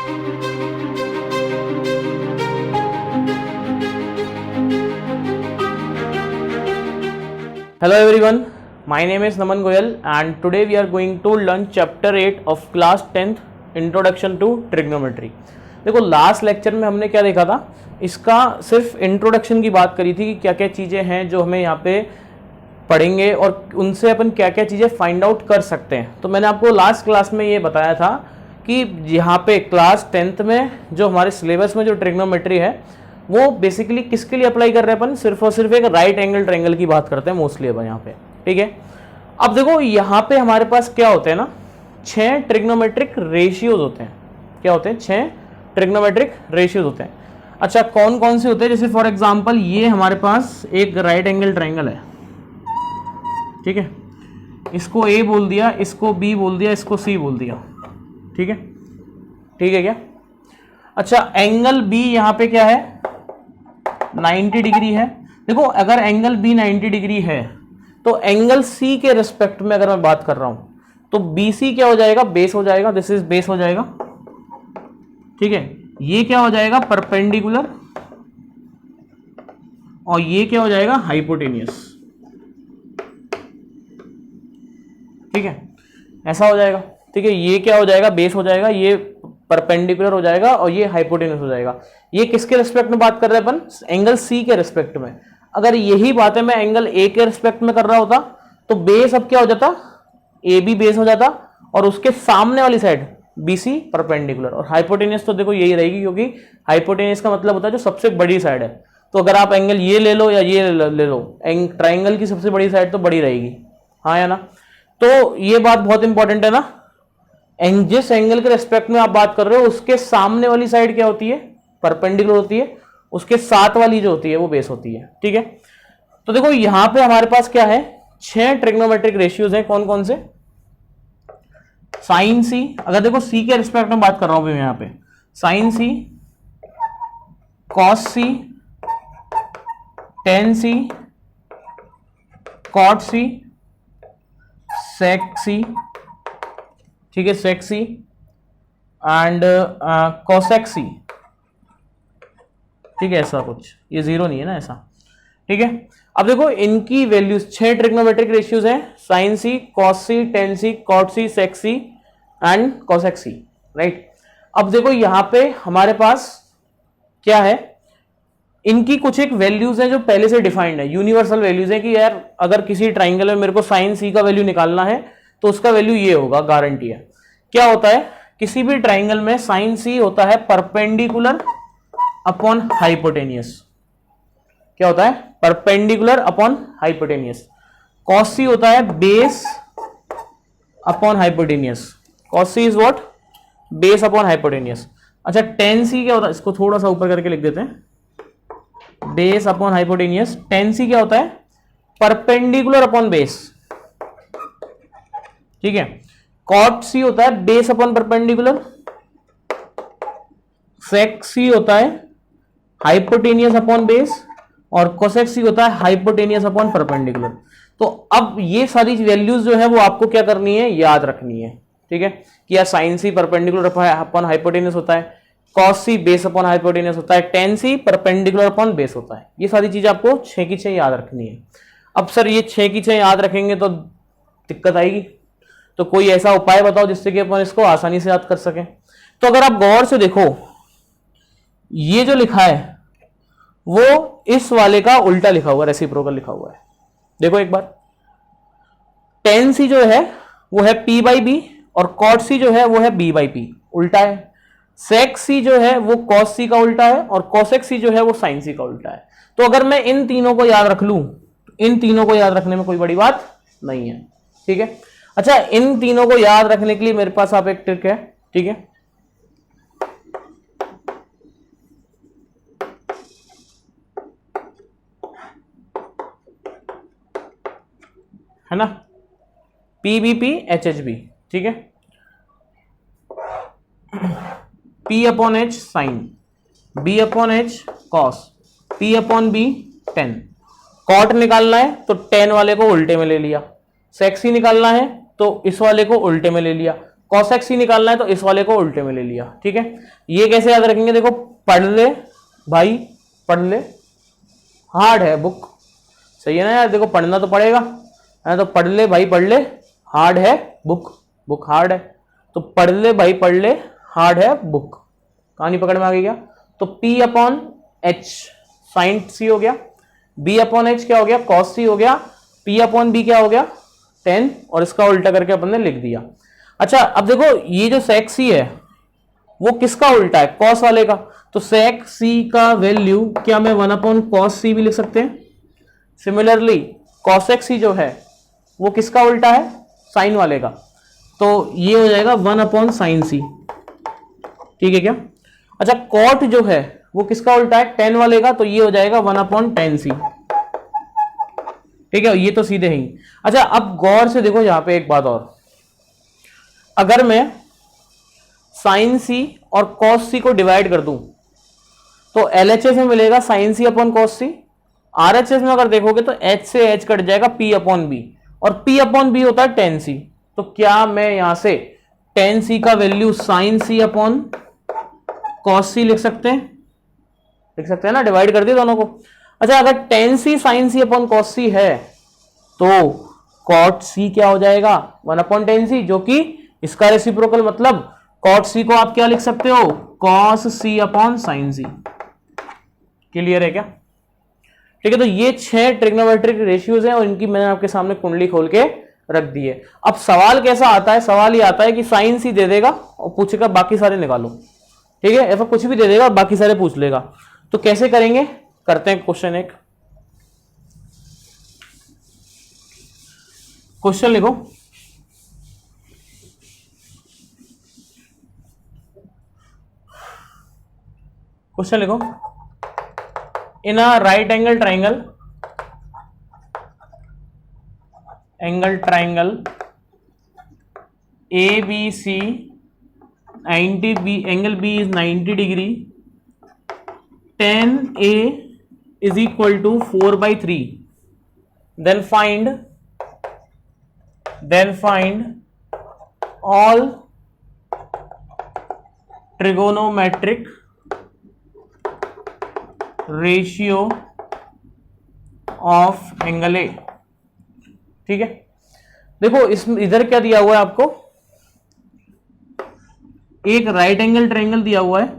Hello everyone, my name is Naman Goyal and today we are going to learn chapter 8 of class 10th introduction to trigonometry। देखो last lecture में हमने क्या देखा था, इसका सिर्फ इंट्रोडक्शन की बात करी थी कि क्या क्या चीज़ें हैं जो हमें यहाँ पे पढ़ेंगे और उनसे अपन क्या क्या चीज़ें फाइंड आउट कर सकते हैं। तो मैंने आपको लास्ट क्लास में ये बताया था कि यहाँ पे क्लास 10th में जो हमारे सिलेबस में जो ट्रिग्नोमेट्री है वो बेसिकली किसके लिए अप्लाई कर रहे हैं अपन, सिर्फ और सिर्फ एक राइट एंगल ट्रायंगल की बात करते हैं मोस्टली अपन यहाँ पे। ठीक है, अब देखो यहाँ पे हमारे पास क्या होते हैं ना, 6 ट्रिग्नोमेट्रिक रेशियोज होते हैं। क्या होते हैं? 6 ट्रिग्नोमेट्रिक रेशियोज होते हैं। अच्छा, कौन कौन से होते हैं? जैसे फॉर एग्जांपल ये हमारे पास एक राइट एंगल ट्रायंगल है, ठीक है, इसको ए बोल दिया, इसको बी बोल दिया, इसको सी बोल दिया। ठीक है, ठीक है क्या? अच्छा, एंगल बी यहाँ पे क्या है? 90 डिग्री है। देखो अगर एंगल बी 90 डिग्री है तो एंगल सी के रिस्पेक्ट में अगर मैं बात कर रहा हूं तो बी सी क्या हो जाएगा? बेस हो जाएगा। दिस इज बेस हो जाएगा। ठीक है, ये क्या हो जाएगा? परपेंडिकुलर, और ये क्या हो जाएगा? हाइपोटेनियस। ठीक है, ऐसा हो जाएगा। ठीक है, ये क्या हो जाएगा? बेस हो जाएगा, ये परपेंडिकुलर हो जाएगा और ये हाइपोटेनस हो जाएगा। ये किसके रिस्पेक्ट में बात कर रहे हैं अपन? एंगल सी के रिस्पेक्ट में। अगर यही बात है मैं एंगल ए के रिस्पेक्ट में कर रहा होता तो बेस अब क्या हो जाता? ए बी बेस हो जाता और उसके सामने वाली साइड बी सी परपेंडिकुलर, और हाइपोटेनस तो देखो यही रहेगी क्योंकि हाइपोटेनस का मतलब होता है जो सबसे बड़ी साइड है। तो अगर आप एंगल ये ले लो या ये ले लो, ट्राइंगल की सबसे बड़ी साइड तो बड़ी रहेगी, हाँ या ना? तो ये बात बहुत इंपॉर्टेंट है ना। जिस एंगल के रेस्पेक्ट में आप बात कर रहे हो उसके सामने वाली साइड क्या होती है? परपेंडिकुलर होती है, उसके साथ वाली जो होती है वो बेस होती है। ठीक है, तो देखो यहां पे हमारे पास क्या है? 6 ट्रिग्नोमेट्रिक रेशियोज हैं। कौन कौन से? साइन सी, अगर देखो सी के रिस्पेक्ट में बात कर रहा हूं मैं यहां पे, sign C, cos C, tan C, cot C, sec सी, ठीक है, सेक सी एंड कोसेक सी। ठीक है, ऐसा कुछ, ये जीरो नहीं है ना, ऐसा। ठीक है, अब देखो इनकी वैल्यूज 6 ट्रिग्नोमेट्रिक रेशियोज हैं, sine C, cos C, tan C, cot C, sec C and cosec C. Right, अब देखो यहां पे हमारे पास क्या है, इनकी कुछ एक वैल्यूज है जो पहले से डिफाइंड है, यूनिवर्सल वैल्यूज है कि यार अगर किसी ट्राइंगल में मेरे को साइन सी का वैल्यू निकालना है तो उसका वैल्यू ये होगा, गारंटी है। क्या होता है? किसी भी ट्राइंगल में साइन सी होता है परपेंडिकुलर अपॉन हाइपोटेनियस। क्या होता है? Perpendicular upon hypotenuse. Cos C होता है base upon hypotenuse. Cos C is what? Base upon hypotenuse. अच्छा, टेन सी क्या होता है? इसको थोड़ा सा ऊपर करके लिख देते हैं, base upon hypotenuse. Ten C क्या होता है? Perpendicular upon base. ठीक है, कॉट सी होता है बेस अपॉन परपेंडिकुलर, सेक सी होता है हाइपोटेनियस अपॉन बेस, और कोसेक सी होता है हाइपोटेनियस अपॉन परपेंडिकुलर। तो अब ये सारी वैल्यूज जो है वो आपको क्या करनी है? याद रखनी है। ठीक है, कि यार sine C perpendicular upon hypotenuse होता है, cos C base upon hypotenuse होता है, tan C perpendicular upon base होता है। ये सारी चीज आपको 6 की 6 याद रखनी है। अब सर ये 6 की 6 याद रखेंगे तो दिक्कत आएगी, तो कोई ऐसा उपाय बताओ जिससे कि अपन इसको आसानी से याद कर सकें। तो अगर आप गौर से देखो, ये जो लिखा है वो इस वाले का उल्टा लिखा हुआ है, रेसिप्रोकल लिखा हुआ है। देखो एक बार, टेन सी जो है वो है पी बाई बी और कॉट सी जो है वो है बी बाई पी, उल्टा है। सेक सी जो है वो कॉस सी का उल्टा है और कोसेक सी जो है वो साइन सी का उल्टा है। तो अगर मैं इन तीनों को याद रख लूं, इन तीनों को याद रखने में कोई बड़ी बात नहीं है। ठीक है, अच्छा, इन तीनों को याद रखने के लिए मेरे पास आप एक ट्रिक है। ठीक है ना, P B P H H B. ठीक है, P upon H sine, B upon H cos, P upon B tan. Cot निकालना है तो टेन वाले को उल्टे में ले लिया, सेक्सी निकालना है तो इस वाले को उल्टे में ले लिया, cos x ही निकालना है तो इस वाले को उल्टे में ले लिया, ठीक है। ये कैसे याद रखेंगे, देखो पढ़ ले भाई पढ़ ले, हार्ड है बुक, सही है ना यार, देखो पढ़ना तो पड़ेगा है, तो पढ़ ले भाई पढ़ ले, हार्ड है बुक, बुक हार्ड है, तो पढ़ ले भाई पढ़ ले, हार्ड है बुक। कहानी पकड़ में आ गई क्या? तो P अपॉन एच साइन सी हो गया, B अपॉन एच क्या हो गया, कॉस सी हो गया, P अपॉन बी क्या हो गया, टेन, और इसका उल्टा करके अपन ने लिख दिया। अच्छा अब देखो ये जो सेक सी है वो किसका उल्टा है, कॉस वाले का, तो सेक सी का वैल्यू क्या मैं 1 अपॉन कॉस सी भी लिख सकते हैं। सिमिलरली कॉसेक सी जो है वो किसका उल्टा है, साइन वाले का, तो ये हो जाएगा 1 अपॉन साइन सी, ठीक है क्या। अच्छा कॉट जो है वो किसका उल्टा है, टेन वाले का, तो ये हो जाएगा 1 अपॉन टेन सी, ठीक है, ये तो सीधे ही। अच्छा अब गौर से देखो यहां पे एक बात और, अगर मैं साइन सी और कॉस सी को डिवाइड कर दूं तो एलएचएस में मिलेगा साइन सी अपॉन कॉस सी, आरएचएस में अगर देखोगे तो एच से एच कट जाएगा पी अपॉन बी, और पी अपॉन बी होता है टेन सी, तो क्या मैं यहां से टेन सी का वैल्यू साइन सी अपॉन कॉस सी लिख सकते हैं, लिख सकते हैं ना, डिवाइड कर दिए दोनों को। अच्छा अगर टेन सी साइन सी अपॉन कॉस सी है तो कॉट सी क्या हो जाएगा, 1 अपॉन टेन सी, जो कि इसका रेसिप्रोकल, मतलब कॉट सी को आप क्या लिख सकते हो, कॉस सी अपॉन साइन सी। क्लियर है क्या? ठीक है, तो ये 6 ट्रिग्नोमेट्रिक रेशियोज हैं और इनकी मैंने आपके सामने कुंडली खोल के रख दी है। अब सवाल कैसा आता है, सवाल ये आता है कि साइन सी दे देगा और पूछेगा बाकी सारे निकालो, ठीक है, ऐसा कुछ भी दे देगा बाकी सारे पूछ लेगा, तो कैसे करेंगे, करते हैं क्वेश्चन एक। क्वेश्चन लिखो, क्वेश्चन लिखो, in a right angle triangle, angle triangle A B C 90 B, angle B is 90 degree, tan A is equal to 4/3, then find all trigonometric ratio of angle A। ठीक है, देखो इसमें इधर क्या दिया हुआ है आपको, एक राइट एंगल ट्रायंगल दिया हुआ है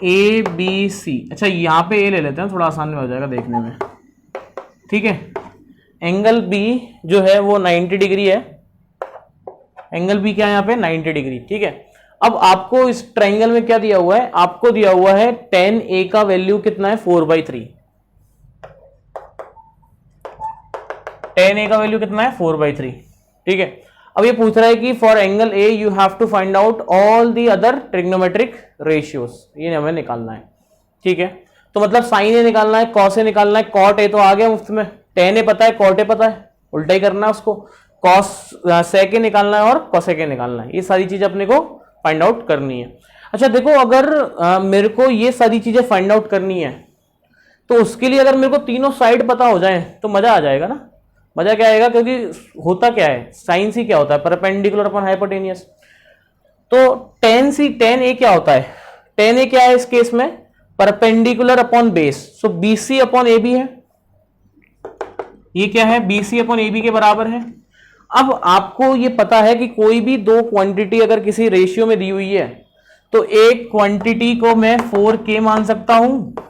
ए बी सी। अच्छा यहां पे ए ले लेते हैं, थोड़ा आसान में हो जाएगा देखने में, ठीक है। एंगल बी जो है वो 90 डिग्री है, एंगल बी क्या है यहाँ पे 90 डिग्री, ठीक है। अब आपको इस ट्रायंगल में क्या दिया हुआ है, आपको दिया हुआ है tan A का वैल्यू कितना है 4/3, tan A का वैल्यू कितना है 4/3, ठीक है। अब ये पूछ रहा है कि for angle A you have to find out all the other trigonometric ratios, ये हमें निकालना है, ठीक है। तो मतलब साइन ए निकालना है, कॉस ए निकालना है, कॉट ए तो आ गया मुफ्त में, टेन ए पता है, कॉट ए पता है, उल्टा ही करना है उसको, कॉस सेक ए निकालना है और कॉसेक ए निकालना है, ये सारी चीज अपने को फाइंड आउट करनी है। अच्छा देखो अगर मेरे को ये सारी चीजें फाइंड आउट करनी है तो उसके लिए अगर मेरे को तीनों साइड पता हो जाए तो मजा आ जाएगा ना। मजा क्या आएगा, क्योंकि होता क्या है, साइन सी क्या होता है, परपेंडिकुलर अपॉन हाइपोटेनियस, तो tan सी tan ए क्या होता है, tan ए क्या है इस केस में, परपेंडिकुलर अपॉन बेस, सो BC अपॉन AB है, ये क्या है BC अपॉन AB के बराबर है। अब आपको ये पता है कि कोई भी दो क्वांटिटी अगर किसी रेशियो में दी हुई है तो एक क्वांटिटी को मैं 4K मान सकता हूं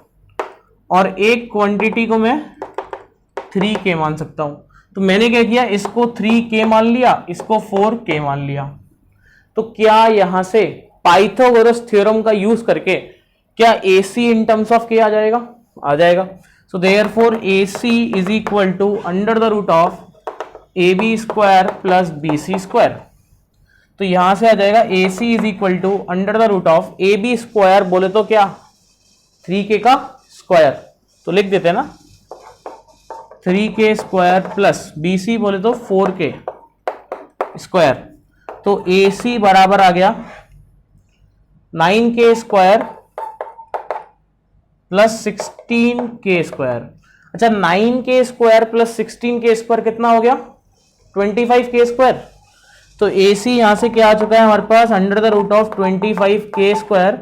और एक क्वांटिटी को मैं 3K मान सकता हूं। तो मैंने क्या किया, इसको 3K मान लिया, इसको 4K मान लिया। तो क्या यहां से पाइथागोरस थ्योरम का यूज करके क्या AC in terms of K आ जाएगा, आ जाएगा। So therefore AC is equal to under the root of AB square plus BC square. तो यहां से आ जाएगा AC is equal to under the root of AB square, बोले तो क्या 3K का स्क्वायर, तो लिख देते हैं ना 3K स्क्वायर प्लस BC बोले तो 4K स्क्वायर, तो AC बराबर आ गया 9K square plus 16K square. अच्छा 9K square plus 16K square कितना हो गया 25K स्क्वायर। तो AC यहां से क्या आ चुका है हमारे पास, under the root of 25k square,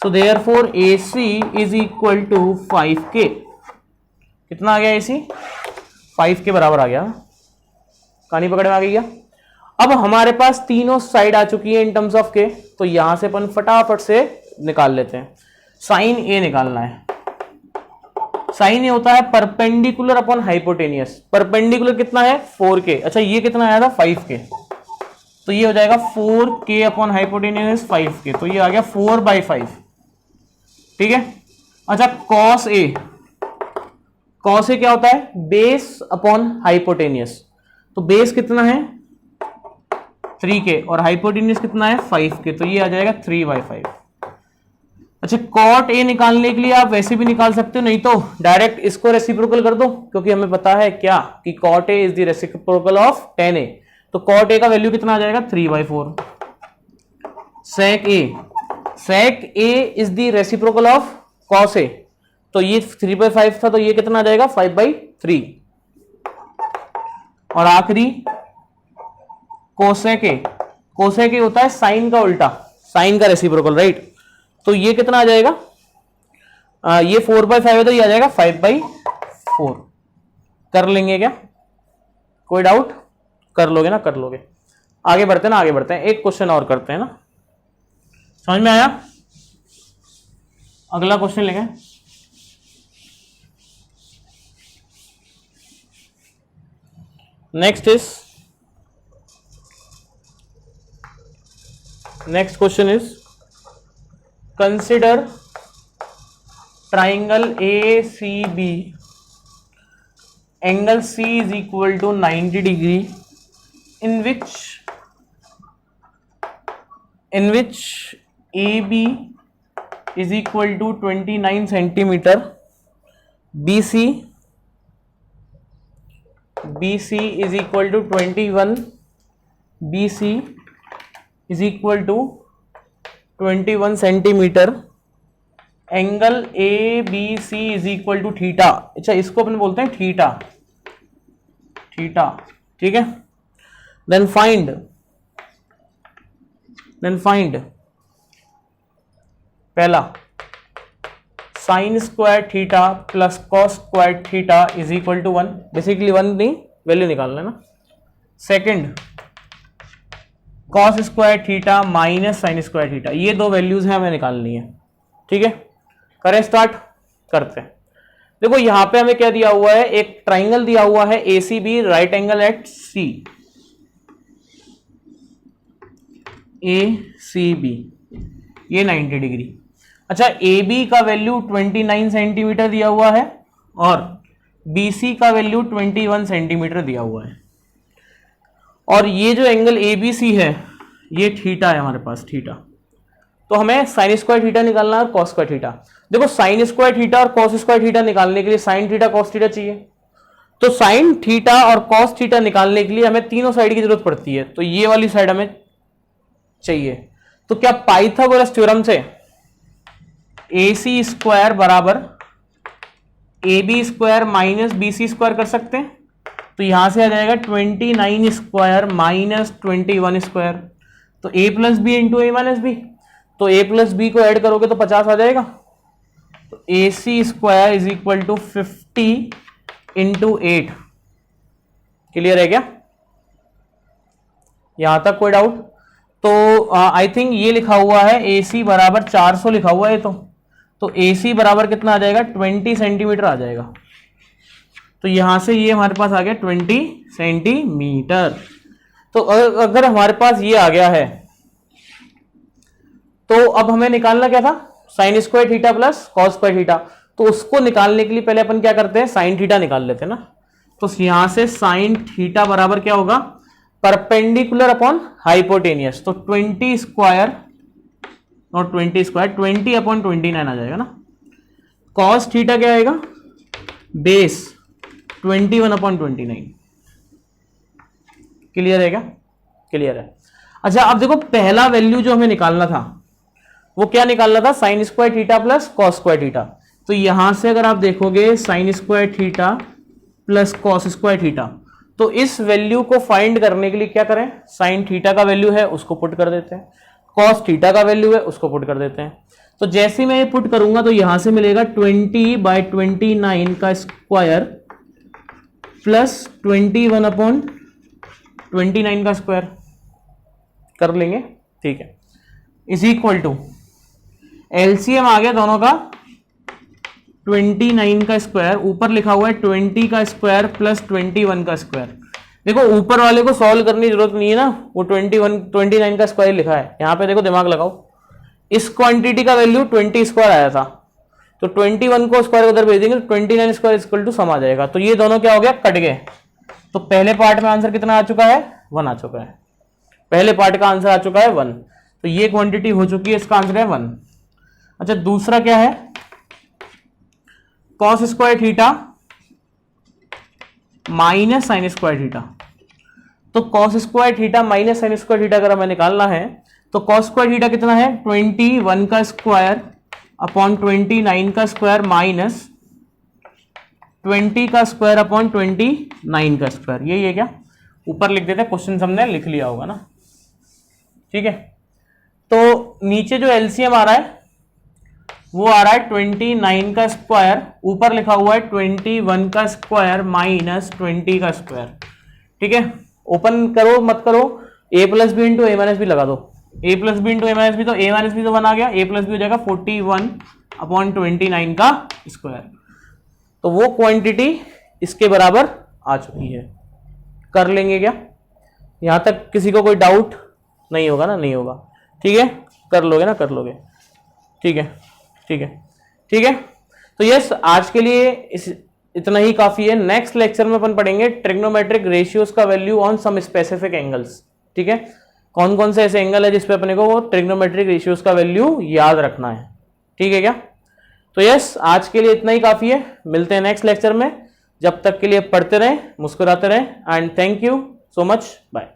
so therefore AC is equal to 5k। कितना आ गया AC? 5 के बराबर आ गया। कहानी पकड़ में आ गई क्या? अब हमारे पास तीनों साइड आ चुकी है इन टर्म्स ऑफ के, तो यहां से अपन फटाफट से निकाल लेते हैं। साइन ए निकालना है। साइन ए होता है परपेंडिकुलर अपॉन हाइपोटेनियस। परपेंडिकुलर कितना है? 4k। अच्छा ये कितना आया था? 5k। तो ये हो जाएगा 4k अपॉन हाइपोटेनियस 5k, तो ये आ गया 4/5। ठीक है। अच्छा कॉस ए, कॉस ए क्या होता है? Base upon hypotenuse. तो बेस कितना है? 3k और हाइपोटेनियस कितना है? 5k, तो ये आ जाएगा 3/5। अच्छा कॉट ए निकालने के लिए आप वैसे भी निकाल सकते हो, नहीं तो डायरेक्ट इसको रेसिप्रोकल कर दो, क्योंकि हमें पता है क्या कि cot A is the reciprocal of tan a। तो कॉट ए का वैल्यू कितना आ जाएगा? 3/4। Sec A, sec A is the reciprocal of cos A, तो ये 3/5 था, तो ये कितना आ जाएगा? 5/3। और आखिरी कोसेक ए, कोसेक ए होता है साइन का उल्टा, साइन का रेसिप्रोकल, राइट। तो ये कितना आ जाएगा? ये 4/5 है, तो ये आ जाएगा 5/4। कर लेंगे क्या? कोई डाउट? कर लोगे ना? कर लोगे। आगे बढ़ते हैं ना, आगे बढ़ते हैं। एक क्वेश्चन और करते हैं ना, समझ में आया? अगला क्वेश्चन लेंगे। next question is consider triangle ACB, angle C is equal to 90 degree, in which AB is equal to 29 centimeter, BC is equal to 21, BC is equal to 21 centimetre, angle ABC is equal to theta. अच्छा इसको अपन बोलते हैं theta, theta, ठीक है। Then find पहला sine square theta plus cos square theta is equal to 1। Basically 1 नहीं, value निकालना है ना। Second cos square theta minus sine square theta, ये दो वैल्यूज हैं हमें निकालनी है। ठीक है, करें स्टार्ट, करते हैं। देखो यहां पे हमें क्या दिया हुआ है, एक ट्राइंगल दिया हुआ है ACB, right angle at C, ACB, ये 90 डिग्री। अच्छा AB का वैल्यू 29 सेंटीमीटर दिया हुआ है और BC का वैल्यू 21 सेंटीमीटर दिया हुआ है, और ये जो एंगल ABC है ये थीटा है हमारे पास, थीटा। तो हमें साइन स्क्वायर थीटा निकालना है और कॉस स्क्वायर थीटा। देखो साइन स्क्वायर थीटा और कॉस स्क्वायर थीटा निकालने के लिए साइन थीटा कॉस थीटा चाहिए, तो साइन थीटा और कॉस थीटा निकालने के लिए हमें तीनों साइड की जरूरत पड़ती है, तो ये वाली साइड हमें चाहिए। तो क्या पाइथागोरस थ्योरम से AC स्क्वायर बराबर AB square minus BC square कर सकते हैं? तो यहां से आ जाएगा 29 स्क्वायर माइनस 21 स्क्वायर, तो A plus B into A minus B, तो A प्लस बी को ऐड करोगे तो 50 आ जाएगा। तो AC square is equal to 50 into 8। Clear है क्या? यहां तक कोई डाउट? तो आई थिंक ये लिखा हुआ है AC बराबर 400 लिखा हुआ है, तो AC बराबर कितना आ जाएगा? 20 सेंटीमीटर आ जाएगा। तो यहां से ये हमारे पास आ गया 20 सेंटीमीटर। तो अगर हमारे पास ये आ गया है तो अब हमें निकालना क्या था? Sign square theta plus cos square theta. तो उसको निकालने के लिए पहले अपन क्या करते हैं, साइन थीटा निकाल लेते हैं ना। तो यहां से साइन थीटा बराबर क्या होगा? परपेंडिकुलर अपॉन हाइपोटेनियस, तो 20 स्क्वायर, नॉट 20 स्क्वायर, 20 अपॉन 29 आ जाएगा ना। कॉस थीटा क्या आएगा? Base 21 upon 29। क्लियर है क्या? क्लियर है। अच्छा अब देखो पहला वैल्यू जो हमें निकालना था वो क्या निकालना था? Sign square theta plus cos square theta. तो यहां से अगर आप देखोगे sign square theta plus cos square theta, तो इस वैल्यू को फाइंड करने के लिए क्या करें, साइन थीटा का वैल्यू है उसको पुट कर देते हैं, कॉस थीटा का वैल्यू है उसको पुट कर देते हैं। तो जैसे मैं ये पुट करूंगा तो यहां से मिलेगा 20/29 का स्क्वायर प्लस 21/29 का स्क्वायर कर लेंगे, ठीक है, इज इक्वल टू एलसीएम आ गया दोनों का 29 का स्क्वायर, ऊपर लिखा हुआ है 20 का स्क्वायर प्लस 21 का स्क्वायर। देखो ऊपर वाले को सॉल्व करने की जरूरत नहीं है ना, वो 29 का स्क्वायर लिखा है, यहां पे देखो दिमाग लगाओ, इस क्वांटिटी का वैल्यू 20 स्क्वायर आया था, तो 21 को स्क्वायर उधर भेज देंगे तो 29 स्क्वायर इक्वल टू सम आ जाएगा। तो ये दोनों क्या हो गया, कट गए। तो पहले पार्ट में आंसर कितना आ चुका है, 1 आ चुका है, पहले पार्ट का आंसर आ चुका है 1, तो ये क्वांटिटी हो चुकी है, इसका आंसर है 1। अच्छा दूसरा क्या है, cos square theta minus sine square theta. तो cos square theta minus sine square theta अगर हमें निकालना है तो कॉस स्क्वायर थीटा कितना है, 21 का स्क्वायर अपॉन 29 का स्क्वायर माइनस 20 का स्क्वायर अपॉन 29 का स्क्वायर, यही है क्या, ऊपर लिख देते हैं, क्वेश्चन हमने लिख लिया होगा ना, ठीक है। तो नीचे जो एलसीएम आ रहा है वो आ रहा है 29 का स्क्वायर, ऊपर लिखा हुआ है 21 का स्क्वायर माइनस 20 का स्क्वायर, ठीक है। ओपन करो मत करो, a plus B into A minus B लगा दो, a plus B into A minus B, तो a माइनस बी तो 1 आ गया, a प्लस बी हो जाएगा 41/29 का स्क्वायर। तो वो क्वांटिटी इसके बराबर आ चुकी है। कर लेंगे क्या, यहां तक किसी को कोई डाउट नहीं होगा ना, नहीं होगा, ठीक है, कर लोगे ना, कर लोगे, ठीक है, ठीक है, ठीक है। तो यस आज के लिए इतना ही काफी है। नेक्स्ट लेक्चर में अपन पढ़ेंगे ट्रिग्नोमेट्रिक रेशियोज का value on some specific angles, ठीक है, कौन कौन से ऐसे एंगल है जिसपे अपने को वो ट्रिग्नोमेट्रिक रेशियोज का वैल्यू याद रखना है, ठीक है क्या। तो यस आज के लिए इतना ही काफी है, मिलते हैं नेक्स्ट लेक्चर में, जब तक के लिए पढ़ते रहें, मुस्कुराते रहें, and thank you so much, bye.